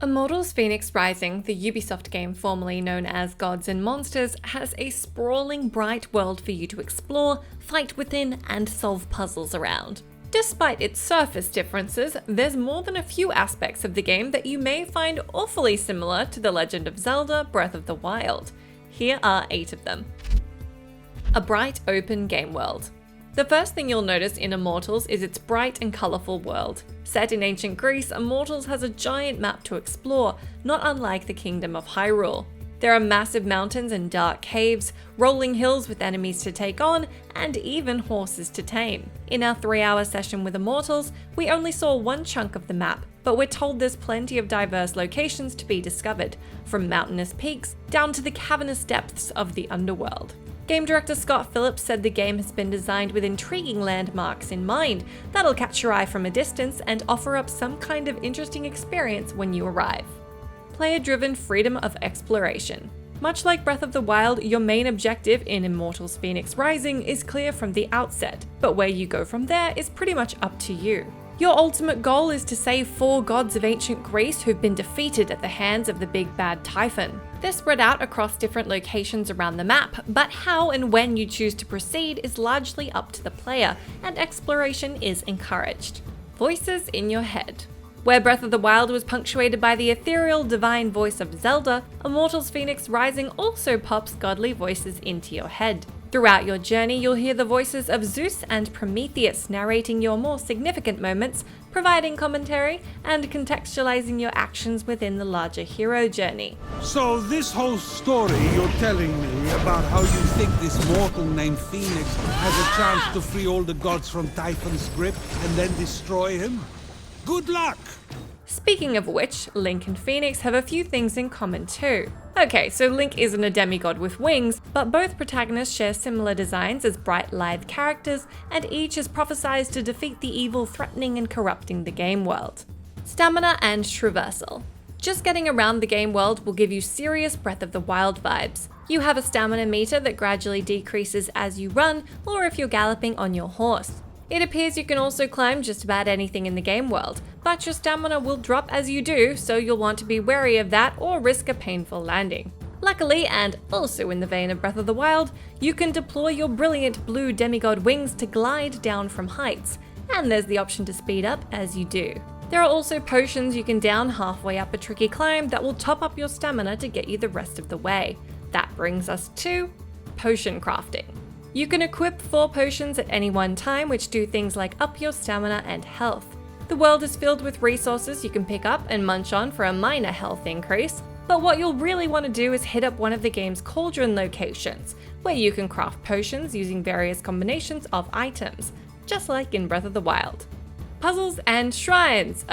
Immortals Fenyx Rising, the Ubisoft game formerly known as Gods and Monsters, has a sprawling, bright world for you to explore, fight within, and solve puzzles around. Despite its surface differences, there's more than a few aspects of the game that you may find awfully similar to The Legend of Zelda: Breath of the Wild. Here are 8 of them. A bright, open game world. The first thing you'll notice in Immortals is its bright and colourful world. Set in ancient Greece, Immortals has a giant map to explore, not unlike the Kingdom of Hyrule. There are massive mountains and dark caves, rolling hills with enemies to take on, and even horses to tame. In our 3-hour session with Immortals, we only saw one chunk of the map, but we're told there's plenty of diverse locations to be discovered, from mountainous peaks down to the cavernous depths of the underworld. Game director Scott Phillips said the game has been designed with intriguing landmarks in mind that'll catch your eye from a distance and offer up some kind of interesting experience when you arrive. Player-driven freedom of exploration. Much like Breath of the Wild, your main objective in Immortals Fenyx Rising is clear from the outset, but where you go from there is pretty much up to you. Your ultimate goal is to save 4 gods of ancient Greece who've been defeated at the hands of the big bad Typhon. They're spread out across different locations around the map, but how and when you choose to proceed is largely up to the player, and exploration is encouraged. Voices in your head. Where Breath of the Wild was punctuated by the ethereal divine voice of Zelda, Immortals Fenyx Rising also pops godly voices into your head. Throughout your journey, you'll hear the voices of Zeus and Prometheus narrating your more significant moments, providing commentary, and contextualizing your actions within the larger hero journey. So this whole story you're telling me about how you think this mortal named Phoenix has a chance to free all the gods from Typhon's grip and then destroy him? Good luck! Speaking of which, Link and Phoenix have a few things in common too. Okay, so Link isn't a demigod with wings, but both protagonists share similar designs as bright, lithe characters, and each is prophesied to defeat the evil threatening and corrupting the game world. Stamina and traversal. Just getting around the game world will give you serious Breath of the Wild vibes. You have a stamina meter that gradually decreases as you run, or if you're galloping on your horse. It appears you can also climb just about anything in the game world, but your stamina will drop as you do, so you'll want to be wary of that or risk a painful landing. Luckily, and also in the vein of Breath of the Wild, you can deploy your brilliant blue demigod wings to glide down from heights, and there's the option to speed up as you do. There are also potions you can down halfway up a tricky climb that will top up your stamina to get you the rest of the way. That brings us to potion crafting. You can equip 4 potions at any one time, which do things like up your stamina and health. The world is filled with resources you can pick up and munch on for a minor health increase, but what you'll really want to do is hit up one of the game's cauldron locations, where you can craft potions using various combinations of items, just like in Breath of the Wild. Puzzles and shrines,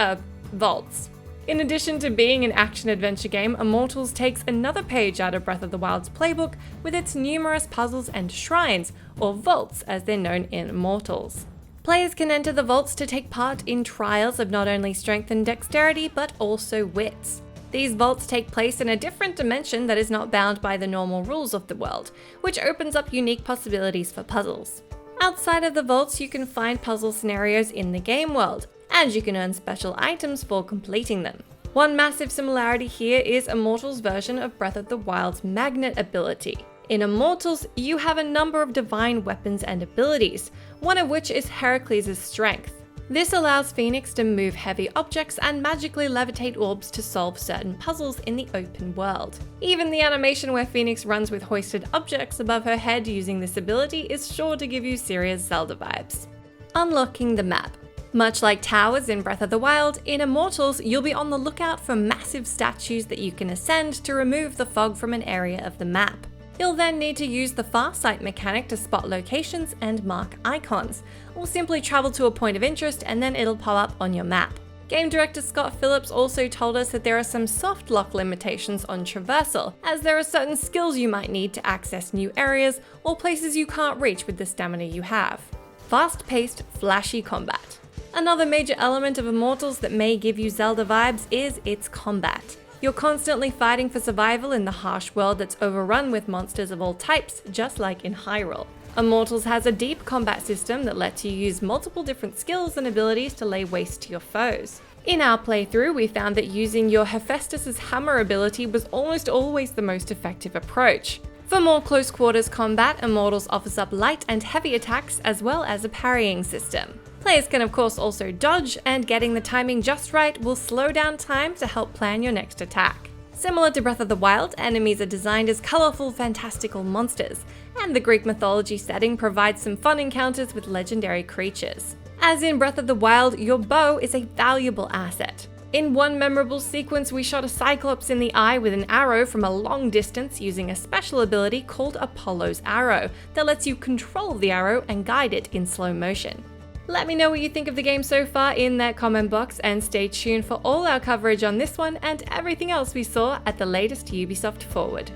vaults. In addition to being an action-adventure game, Immortals takes another page out of Breath of the Wild's playbook with its numerous puzzles and shrines, or vaults as they're known in Immortals. Players can enter the vaults to take part in trials of not only strength and dexterity, but also wits. These vaults take place in a different dimension that is not bound by the normal rules of the world, which opens up unique possibilities for puzzles. Outside of the vaults, you can find puzzle scenarios in the game world, and you can earn special items for completing them. One massive similarity here is Immortals' version of Breath of the Wild's magnet ability. In Immortals, you have a number of divine weapons and abilities, one of which is Heracles' strength. This allows Phoenix to move heavy objects and magically levitate orbs to solve certain puzzles in the open world. Even the animation where Phoenix runs with hoisted objects above her head using this ability is sure to give you serious Zelda vibes. Unlocking the map. Much like towers in Breath of the Wild, in Immortals you'll be on the lookout for massive statues that you can ascend to remove the fog from an area of the map. You'll then need to use the Farsight mechanic to spot locations and mark icons, or simply travel to a point of interest and then it'll pop up on your map. Game director Scott Phillips also told us that there are some soft lock limitations on traversal, as there are certain skills you might need to access new areas or places you can't reach with the stamina you have. Fast-paced, flashy combat. Another major element of Immortals that may give you Zelda vibes is its combat. You're constantly fighting for survival in the harsh world that's overrun with monsters of all types, just like in Hyrule. Immortals has a deep combat system that lets you use multiple different skills and abilities to lay waste to your foes. In our playthrough, we found that using your Hephaestus's hammer ability was almost always the most effective approach. For more close quarters combat, Immortals offers up light and heavy attacks as well as a parrying system. Players can of course also dodge, and getting the timing just right will slow down time to help plan your next attack. Similar to Breath of the Wild, enemies are designed as colourful, fantastical monsters, and the Greek mythology setting provides some fun encounters with legendary creatures. As in Breath of the Wild, your bow is a valuable asset. In one memorable sequence, we shot a Cyclops in the eye with an arrow from a long distance using a special ability called Apollo's Arrow that lets you control the arrow and guide it in slow motion. Let me know what you think of the game so far in that comment box, and stay tuned for all our coverage on this one and everything else we saw at the latest Ubisoft Forward.